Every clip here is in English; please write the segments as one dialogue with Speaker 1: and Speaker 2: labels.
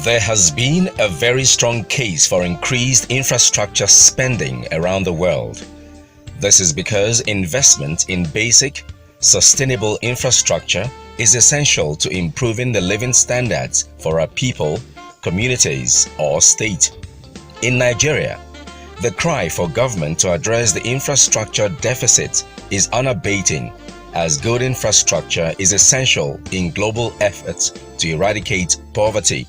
Speaker 1: There has been a very strong case for increased infrastructure spending around the world. This is because investment in basic, sustainable infrastructure is essential to improving the living standards for our people, communities, or state. In Nigeria, the cry for government to address the infrastructure deficit is unabating, as good infrastructure is essential in global efforts to eradicate poverty,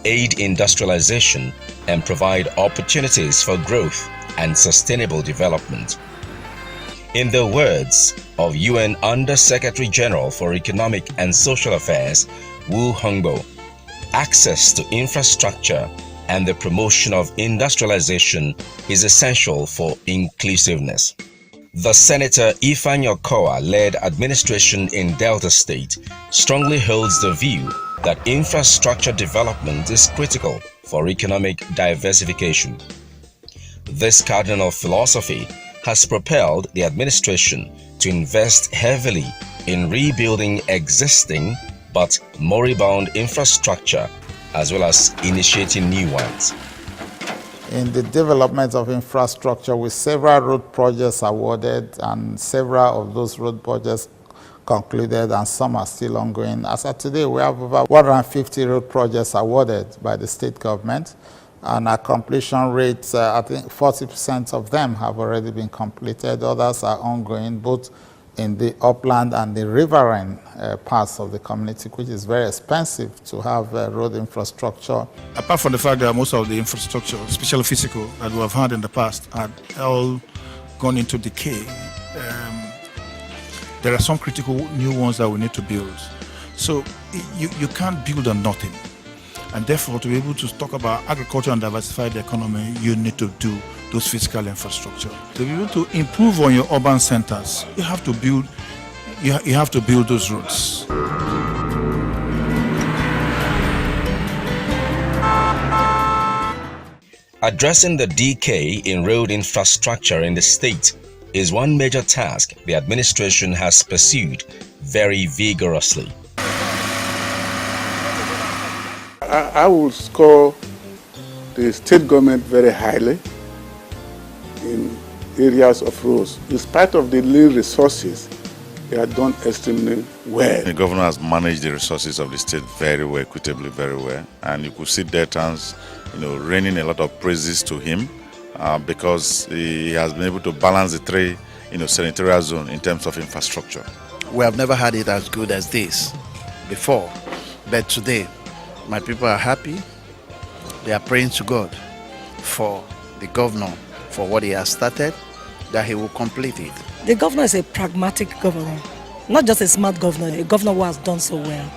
Speaker 1: aid industrialization, and provide opportunities for growth and sustainable development. In the words of UN Under-Secretary General for Economic and Social Affairs, Wu Hongbo, access to infrastructure and the promotion of industrialization is essential for inclusiveness. The Senator Ifeanyi Okowa-led administration in Delta State strongly holds the view that infrastructure development is critical for economic diversification. This cardinal philosophy has propelled the administration to invest heavily in rebuilding existing but moribund infrastructure, as well as initiating new ones.
Speaker 2: In the development of infrastructure, with several road projects awarded and several of those road projects concluded and some are still ongoing. As of today, we have over 150 road projects awarded by the state government, and our completion rates, I think 40% of them have already been completed. Others are ongoing, both in the upland and the riverine parts of the community, which is very expensive to have road infrastructure.
Speaker 3: Apart from the fact that most of the infrastructure, especially physical, that we have had in the past, had all gone into decay, there are some critical new ones that we need to build. So you can't build on nothing. And therefore, to be able to talk about agriculture and diversify the economy, you need to do those physical infrastructure. To be able to improve on your urban centers, you have to build those roads.
Speaker 1: Addressing the decay in road infrastructure in the state is one major task the administration has pursued very vigorously.
Speaker 4: I will score the state government very highly in areas of roads. In spite of the little resources, they are done extremely well.
Speaker 5: The governor has managed the resources of the state very well, equitably, very well. And you could see Deltans, raining a lot of praises to him because he has been able to balance the three, senatorial zone in terms of infrastructure.
Speaker 6: We have never had it as good as this before, but today, my people are happy. They are praying to God for the governor, for what he has started, that he will complete it.
Speaker 7: The governor is a pragmatic governor, not just a smart governor, a governor who has done so well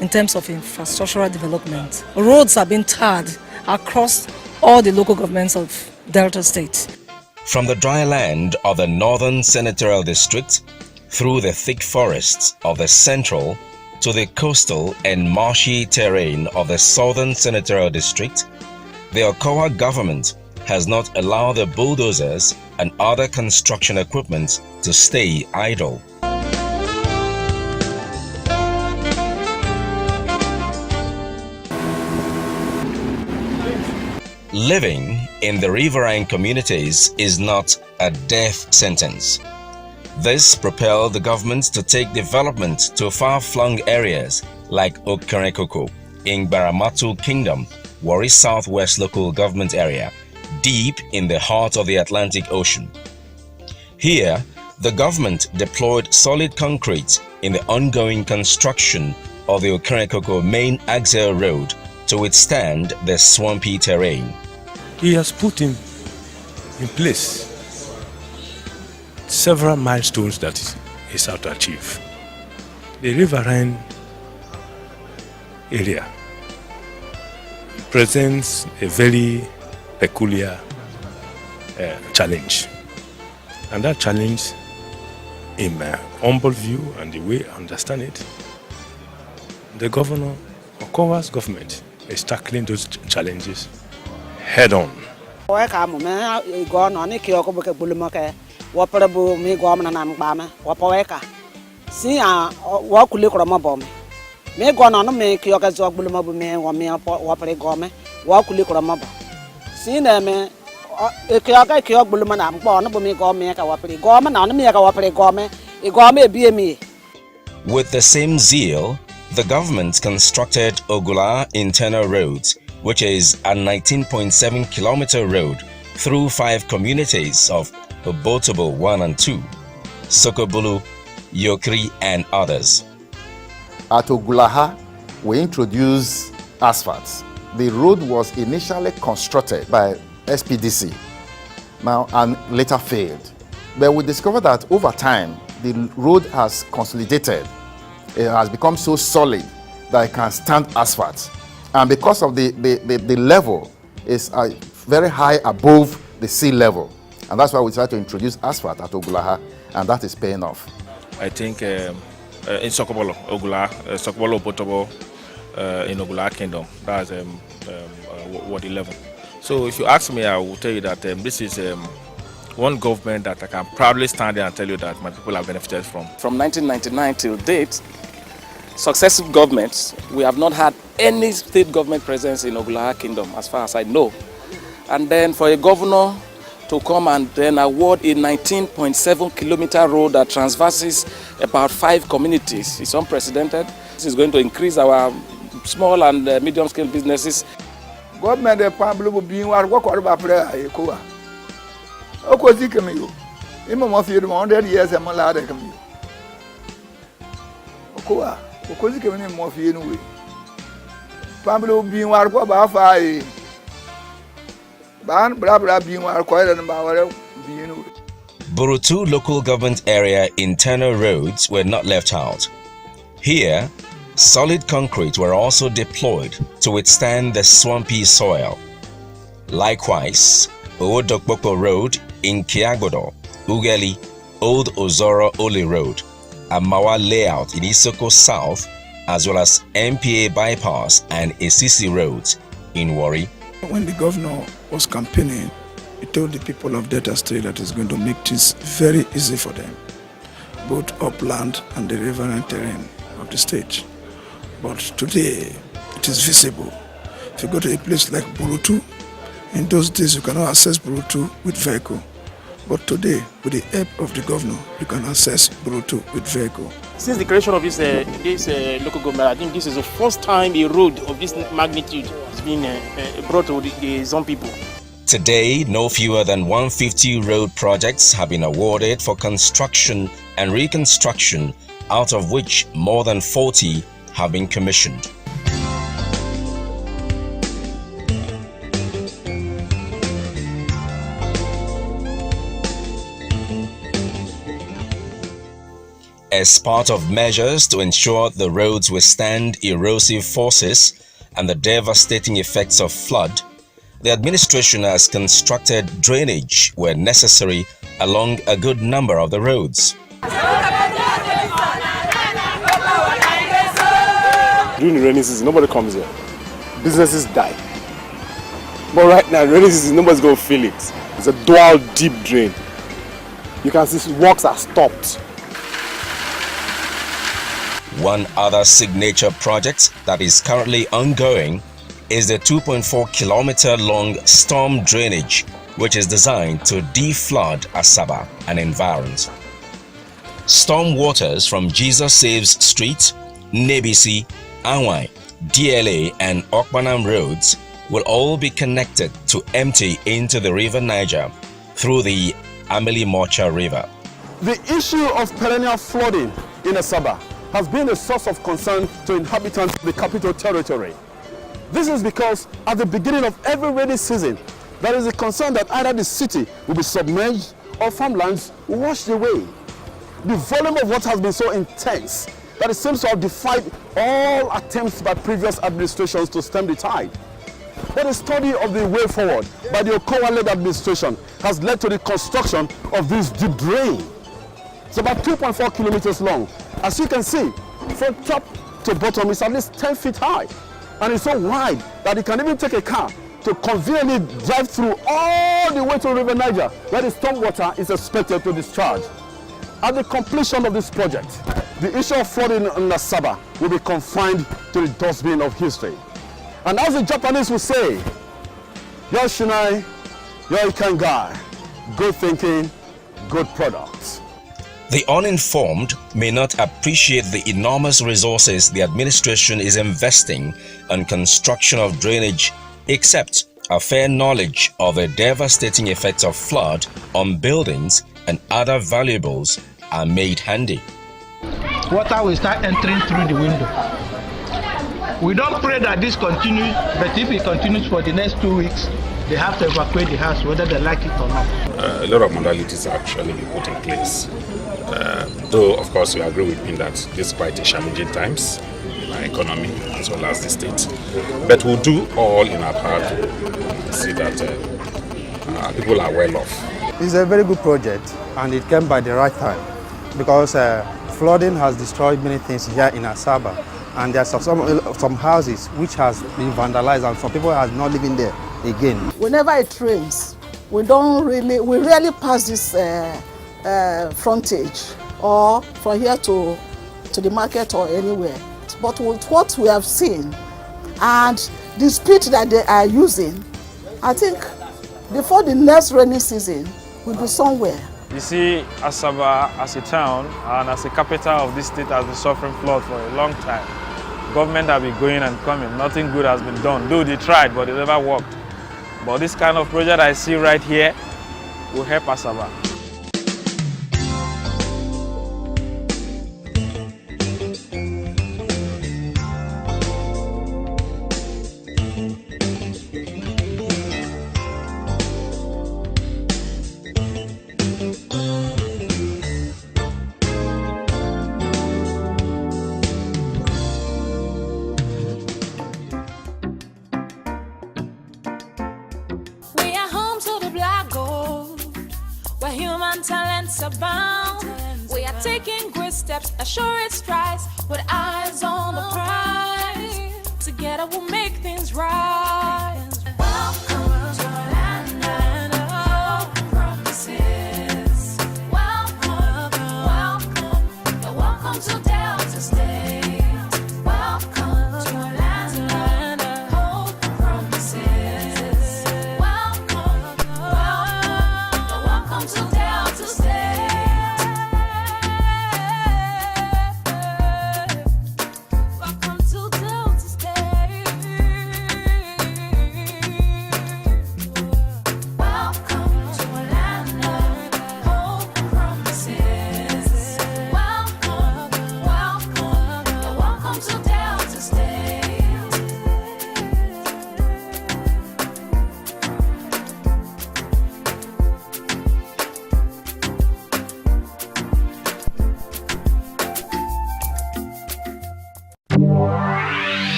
Speaker 7: in terms of infrastructural development. Roads have been tarred across all the local governments of Delta State.
Speaker 1: From the dry land of the northern senatorial district, through the thick forests of the central, to the coastal and marshy terrain of the southern senatorial district, the Okowa government has not allowed the bulldozers and other construction equipment to stay idle. Living in the riverine communities is not a death sentence. This propelled the government to take development to far-flung areas like Okerekoko in Baramatu Kingdom, Warri Southwest Local Government Area, deep in the heart of the Atlantic Ocean. Here, the government deployed solid concrete in the ongoing construction of the Okerekoko main axle road to withstand the swampy terrain.
Speaker 8: He has put in place several milestones that is out to achieve. The riverine area presents a very peculiar challenge. And that challenge, in my humble view and the way I understand it, the governor, Okowa's government, is tackling those challenges head on.
Speaker 9: Me go na no me kyoka zo gbuluma bu me wa me wa pare go me wa kuli kro maba si na me kyoka gbuluma na mpo no bu me go me ka wa pare go me na no me ka wa pare go me e go me bie me.
Speaker 1: With the same zeal, the government constructed Ogula Internal Roads, which is a 19.7 kilometer road through 5 communities of Obotobo 1 and 2, Sokobulu, Yokri and others.
Speaker 10: At Ogulaha, we introduced asphalt. The road was initially constructed by SPDC and later failed. But we discovered that over time, the road has consolidated. It has become so solid that it can stand asphalt. And because of the level is very high above the sea level. And that's why we decided to introduce asphalt at Ogulaha, and that is paying off.
Speaker 11: I think in Sokobolo, Ogula, Sokobolo, Obotobo, in Ogula Kingdom, that's Ward 11. So if you ask me, I will tell you that this is one government that I can proudly stand there and tell you that my people have benefited from.
Speaker 12: From 1999 till date, successive governments, we have not had any state government presence in Ogulaha Kingdom, as far as I know. And then for a governor to come and then award a 19.7 kilometer road that transverses about 5 communities is unprecedented. This is going to increase our small and medium scale businesses.
Speaker 13: Government is probably being what about prayer. Okozi kame yo. Imo mo fi 100 years e mo la de kame yo. Okozi kame ni mo fi enu we. Pablo bi war ko ba fa e. Ban bra bi war ko ile ba wore bi enu we.
Speaker 1: Burutu local government area internal roads were not left out. Here, solid concrete were also deployed to withstand the swampy soil. Likewise, Owodokpoko Road in Kiagodo, Ugeli, Old Ozoro Oli Road, Amawa Layout in Isoko South, as well as MPA Bypass and Esisi Roads in Warri.
Speaker 3: When the governor was campaigning, he told the people of Delta State that he's going to make things very easy for them, both upland and the riverine terrain of the state. But today, it is visible. If you go to a place like Burutu, in those days you cannot access Burutu with vehicle. But today, with the help of the governor, you can access Burutu with vehicle.
Speaker 14: Since the creation of this local government, I think this is the first time a road of this magnitude has been brought to the Zone people.
Speaker 1: Today, no fewer than 150 road projects have been awarded for construction and reconstruction, out of which more than 40 have been commissioned. As part of measures to ensure the roads withstand erosive forces and the devastating effects of flood, the administration has constructed drainage where necessary along a good number of the roads.
Speaker 15: During the rainy season, nobody comes here. Businesses die. But right now, rainy season, nobody's going to feel it. It's a dual deep drain. You can see works are stopped.
Speaker 1: One other signature project that is currently ongoing is the 2.4 kilometer long storm drainage, which is designed to deflood Asaba and environs. Storm waters from Jesus Saves Street, Nebisi, Anwai, DLA and Okpanam roads will all be connected to empty into the River Niger through the Ameli Mocha River.
Speaker 16: The issue of perennial flooding in Asaba has been a source of concern to inhabitants of the capital territory. This is because at the beginning of every rainy season, there is a concern that either the city will be submerged or farmlands washed away. The volume of water has been so intense that it seems to have defied all attempts by previous administrations to stem the tide. But a study of the way forward by the Okowa-led administration has led to the construction of this deep drain. It's about 2.4 kilometers long. As you can see, from top to bottom, it's at least 10 feet high. And it's so wide that it can even take a car to conveniently drive through all the way to River Niger, where the storm water is expected to discharge. At the completion of this project, the issue of flooding in Asaba will be confined to the dustbin of history. And as the Japanese will say, Yoshinai, Yoikangai, good thinking, good products.
Speaker 1: The uninformed may not appreciate the enormous resources the administration is investing on construction of drainage, except a fair knowledge of the devastating effects of flood on buildings and other valuables are made handy.
Speaker 17: Water will start entering through the window. We don't pray that this continues, but if it continues for the next 2 weeks, they have to evacuate the house, whether they like it or not.
Speaker 8: A lot of modalities are actually put in place. Though, of course, we agree with me that this is quite a challenging times in our economy as well as the state. But we'll do all in our power to see that people are well off.
Speaker 18: It's a very good project, and it came by the right time because flooding has destroyed many things here in Asaba, and there are some houses which has been vandalized, and some people are not living there again.
Speaker 9: Whenever it rains, we rarely pass this frontage or from here to the market or anywhere. But with what we have seen and the speed that they are using, I think before the next rainy season, we'll be somewhere.
Speaker 19: You see, Asaba as a town and as a capital of this state has been suffering flood for a long time. Government have been going and coming, nothing good has been done. Though they tried, but it never worked. But this kind of project I see right here will help Asaba.
Speaker 20: Talents abound. We are taking great steps, assured strides, with eyes on the prize. Together we'll make things right. Welcome to our land of hope and promises. Welcome to Delta State. Welcome to our land of hope and promises. Welcome to Delta State. Welcome to Delta State. Welcome to a land of hope and promises. Welcome to Delta State.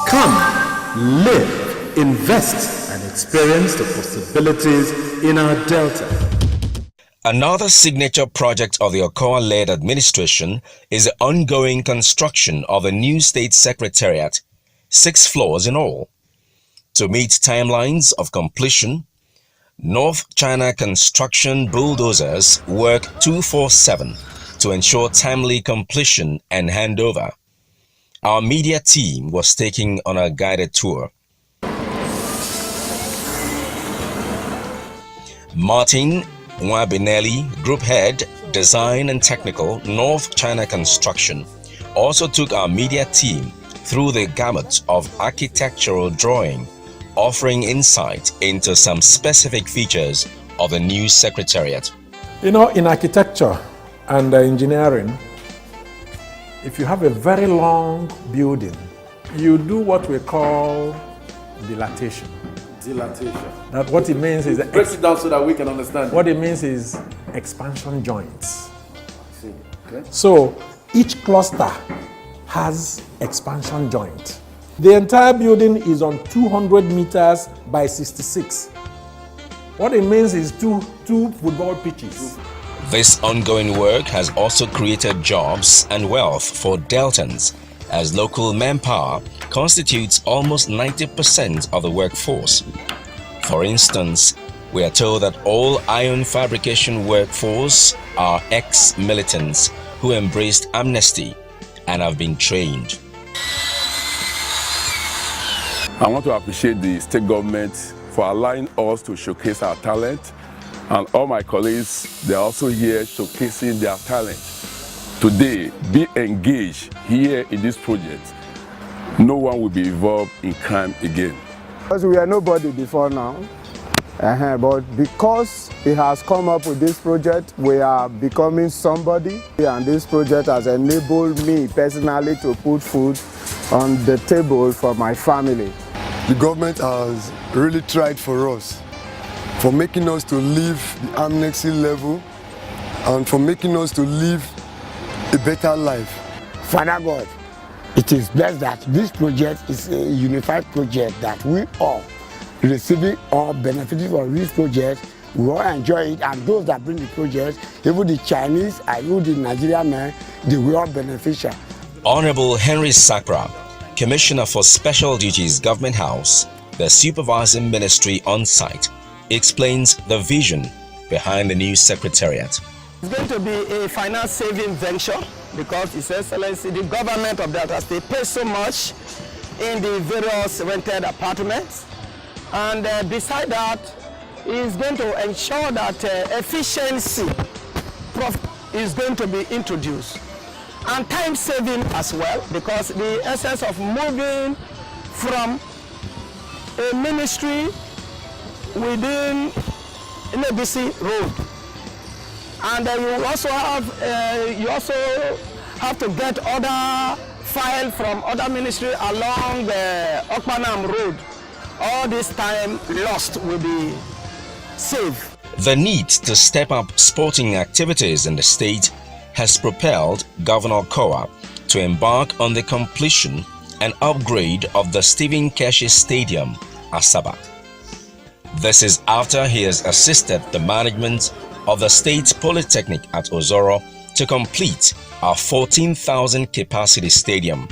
Speaker 16: Come, live, invest, and experience the possibilities in our Delta.
Speaker 1: Another signature project of the Okoa-led administration is the ongoing construction of a new state secretariat, 6 floors in all. To meet timelines of completion, North China construction bulldozers work 24/7 to ensure timely completion and handover. Our media team was taking on a guided tour. Martin Nwabinelli, Group Head, Design and Technical, North China Construction, also took our media team through the gamut of architectural drawing, offering insight into some specific features of the new secretariat.
Speaker 21: You know, in architecture and engineering, if you have a very long building, you do what we call dilatation.
Speaker 16: Dilatation.
Speaker 21: That what it means is
Speaker 16: break it down so that we can understand.
Speaker 21: What it means is expansion joints.
Speaker 16: I see. Okay.
Speaker 21: So each cluster has expansion joint. The entire building is on 200 meters by 66. What it means is two football pitches.
Speaker 1: This ongoing work has also created jobs and wealth for Deltans, as local manpower constitutes almost 90% of the workforce. For instance, we are told that all iron fabrication workforce are ex-militants who embraced amnesty and have been trained.
Speaker 2: I want to appreciate the state government for allowing us to showcase our talent, and all my colleagues, they are also here showcasing their talent. Today, be engaged here in this project. No one will be involved in crime again.
Speaker 22: Because we are nobody before now, but because he has come up with this project, we are becoming somebody, and this project has enabled me personally to put food on the table for my family.
Speaker 23: The government has really tried for us, for making us to leave the amnesty level and for making us to live a better life.
Speaker 24: Father God, it is blessed that this project is a unified project that we all receiving or benefiting from this project. We all enjoy it, and those that bring the project, even the Chinese and even the Nigerian men, they will all beneficial.
Speaker 1: Honorable Henry Sakra, Commissioner for Special Duties Government House, the supervising ministry on site, explains the vision behind the new secretariat.
Speaker 25: It's going to be a finance saving venture because His Excellency, the government of Delta State, pays so much in the various rented apartments. And beside that, it's going to ensure that efficiency is going to be introduced. And time saving as well, because the essence of moving from a ministry within NABC road. And you also have to get other files from other ministry along the Okpanam road. All this time lost will be saved.
Speaker 1: The need to step up sporting activities in the state has propelled Governor Kowa to embark on the completion and upgrade of the Stephen Keshi Stadium, Asaba. This is after he has assisted the management of the State Polytechnic at Ozoro to complete our 14,000 capacity stadium.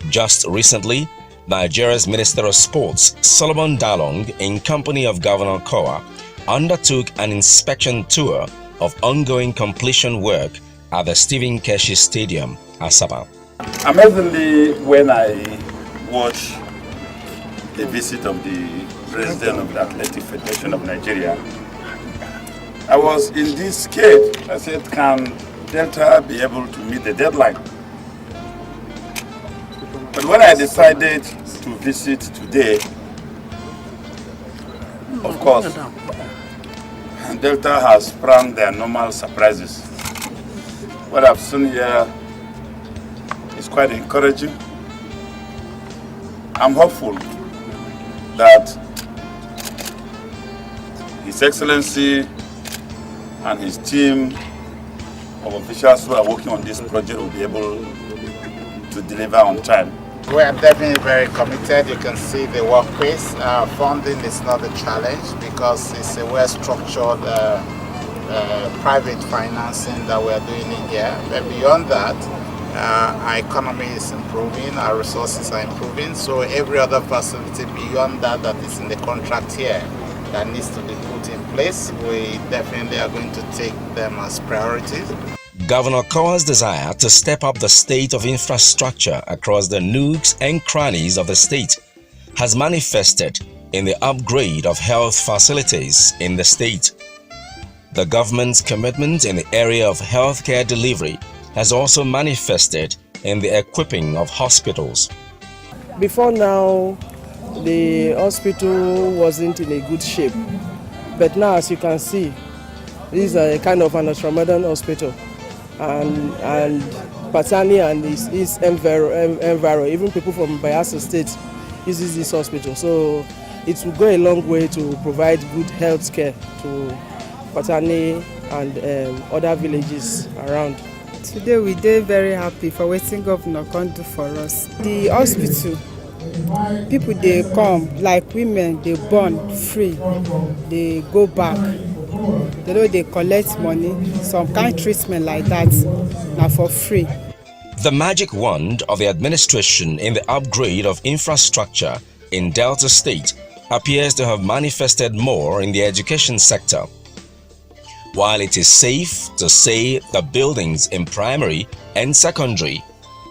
Speaker 1: Just recently, Nigeria's Minister of Sports, Solomon Dalong, in company of Governor Kowa, undertook an inspection tour of ongoing completion work at the Stephen Keshi Stadium, Asaba.
Speaker 26: Amazingly, when I watch the visit of the President of the Athletic Federation of Nigeria, I was in this state. I said, can Delta be able to meet the deadline? But when I decided to visit today, of course, Delta has sprung their normal surprises. What I've seen here is quite encouraging. I'm hopeful that His Excellency and his team of officials who are working on this project will be able to deliver on time.
Speaker 27: We are definitely very committed. You can see the work pace. Funding is not a challenge because it's a well-structured private financing that we are doing in here. But beyond that, our economy is improving, our resources are improving. So every other facility beyond that is in the contract here that needs to be put in place, we definitely are going to take them as priorities.
Speaker 1: Governor Kowa's desire to step up the state of infrastructure across the nooks and crannies of the state has manifested in the upgrade of health facilities in the state. The government's commitment in the area of healthcare delivery has also manifested in the equipping of hospitals.
Speaker 25: Before now, the hospital wasn't in a good shape, but now, as you can see, this is a kind of an ultramodern hospital. And Patani and his enviro, even people from Bayelsa State uses this hospital. So it will go a long way to provide good health care to Patani and other villages around.
Speaker 28: Today we are very happy for what Governor can do for us. The hospital, people they come, like women, they born free, they go back. They know they collect money, some kind of treatment like that, now for free.
Speaker 1: The magic wand of the administration in the upgrade of infrastructure in Delta State appears to have manifested more in the education sector. While it is safe to say the buildings in primary and secondary,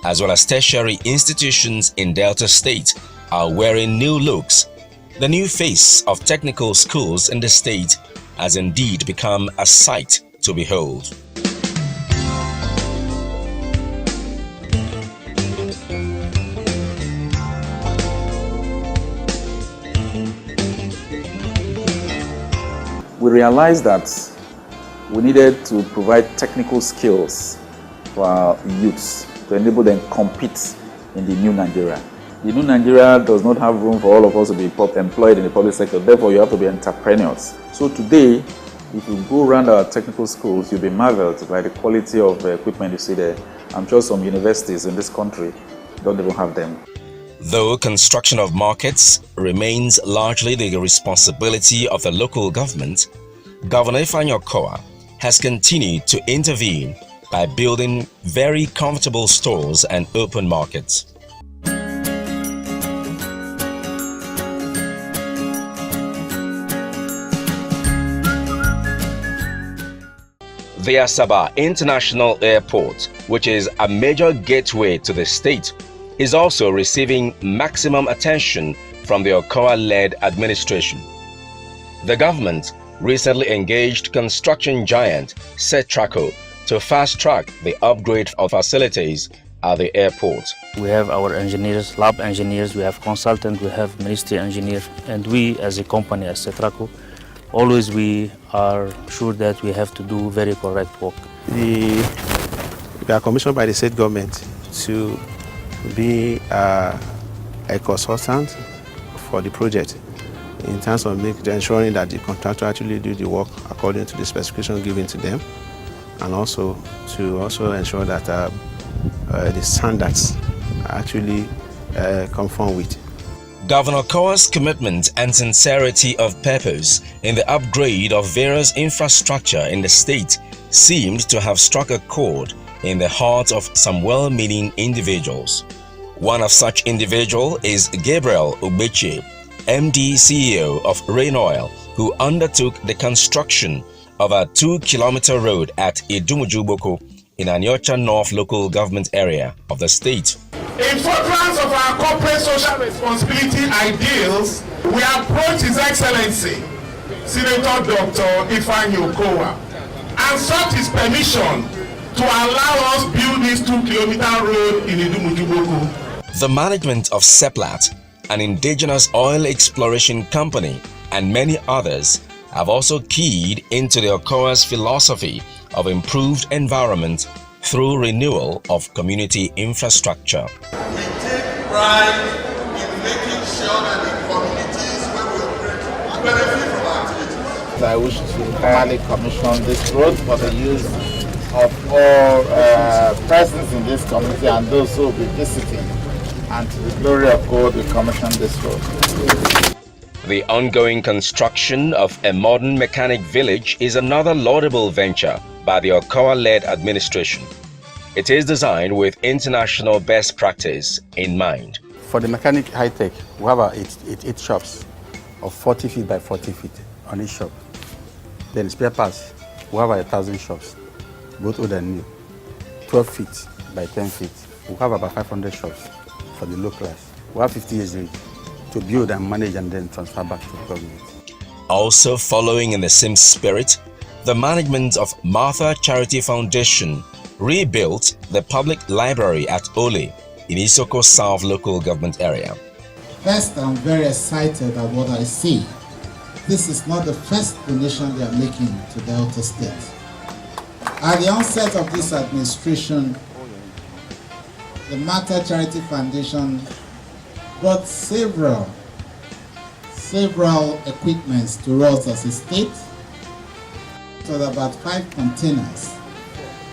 Speaker 1: as well as tertiary institutions in Delta State, are wearing new looks, the new face of technical schools in the state has indeed become a sight to behold.
Speaker 4: We realized that we needed to provide technical skills for our youths to enable them to compete in the new Nigeria. The new Nigeria does not have room for all of us to be employed in the public sector, therefore you have to be entrepreneurs. So today, if you go around our technical schools, you'll be marveled by the quality of equipment you see there. I'm sure some universities in this country don't even have them.
Speaker 1: Though construction of markets remains largely the responsibility of the local government, Governor Ifeanyi Okowa has continued to intervene by building very comfortable stores and open markets. The Asaba International Airport, which is a major gateway to the state, is also receiving maximum attention from the Okowa-led administration. The government recently engaged construction giant Setraco to fast-track the upgrade of facilities at the airport.
Speaker 5: We have our engineers, lab engineers, we have consultants, we have ministry engineers, and we as a company, as Setraco, always we are sure that we have to do very correct work.
Speaker 18: We are commissioned by the state government to be a consultant for the project in terms of ensuring that the contractor actually do the work according to the specification given to them, and also to ensure that the standards are actually conform with.
Speaker 1: Governor Okowa's commitment and sincerity of purpose in the upgrade of various infrastructure in the state seemed to have struck a chord in the heart of some well-meaning individuals. One of such individuals is Gabriel Ubeche, MD CEO of Rain Oil, who undertook the construction of a 2-kilometer road at Idumujuboko in Anyocha North local government area of the state.
Speaker 6: In furtherance of our corporate social responsibility ideals, we approach His Excellency, Senator Dr. Ifeanyi Okowa, and sought his permission to allow us build this 2-kilometer road in Idumujuboko.
Speaker 1: The management of Seplat, an indigenous oil exploration company, and many others have also keyed into the Okowa's philosophy of improved environment through renewal of community infrastructure.
Speaker 7: We take pride in making sure that the communities where we operate benefit from our activities.
Speaker 27: I wish to formally commission this road for the use of all persons in this community and those who will be visiting. And to the glory of God, we commission this road.
Speaker 1: The ongoing construction of a modern mechanic village is another laudable venture by the Okowa-led administration. It is designed with international best practice in mind.
Speaker 18: For the mechanic high-tech, we have 8 shops of 40 feet by 40 feet on each shop. Then spare parts, we have 1,000 shops, both old and new. 12 feet by 10 feet, we have about 500 shops for the low class. We have 50 years ready to build and manage and then transfer back to the government.
Speaker 1: Also following in the same spirit, the management of Martha Charity Foundation rebuilt the public library at Ole in Isoko South local government area.
Speaker 10: First, I'm very excited at what I see. This is not the first donation they are making to Delta State. At the onset of this administration, the Martha Charity Foundation brought several equipments to us as a state. It was about 5 containers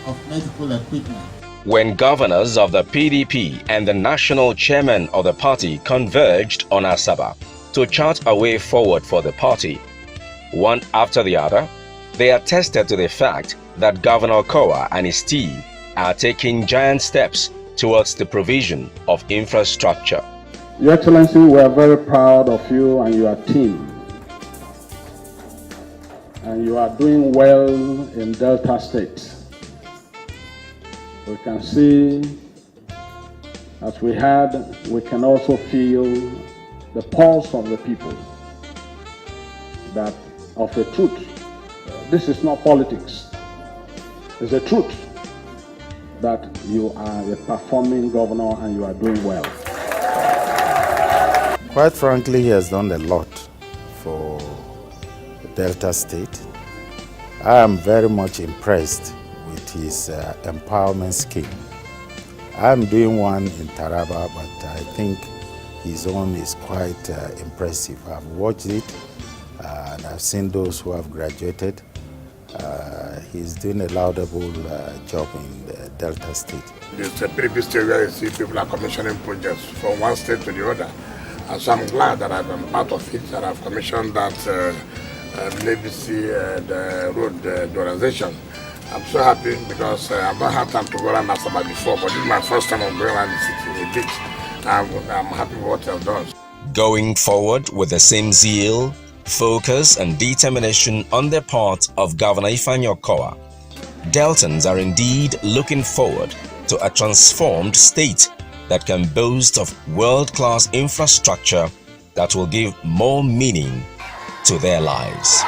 Speaker 10: of medical equipment.
Speaker 1: When governors of the PDP and the national chairman of the party converged on Asaba to chart a way forward for the party, one after the other, they attested to the fact that Governor Okowa and his team are taking giant steps towards the provision of infrastructure.
Speaker 3: Your Excellency, we are very proud of you and your team. And you are doing well in Delta State. We can see, as we had, we can also feel the pulse of the people, that of the truth. This is not politics. It's the truth that you are a performing governor and you are doing well.
Speaker 8: Quite frankly, he has done a lot for Delta State. I am very much impressed with his empowerment scheme. I'm doing one in Taraba, but I think his own is quite impressive. I've watched it and I've seen those who have graduated. He's doing a laudable job in the Delta State.
Speaker 11: It's a pretty big state where you see people are commissioning projects from one state to the other. And so I'm glad that I've been part of it, that I've commissioned that the road organization. I'm so happy because I've not had time to go around Asaba before, but this is my first time of going around the city a bit. I'm happy with what I've done.
Speaker 1: Going forward with the same zeal, focus and determination on the part of Governor Ifeanyi Okowa, Deltans are indeed looking forward to a transformed state that can boast of world-class infrastructure that will give more meaning to their lives.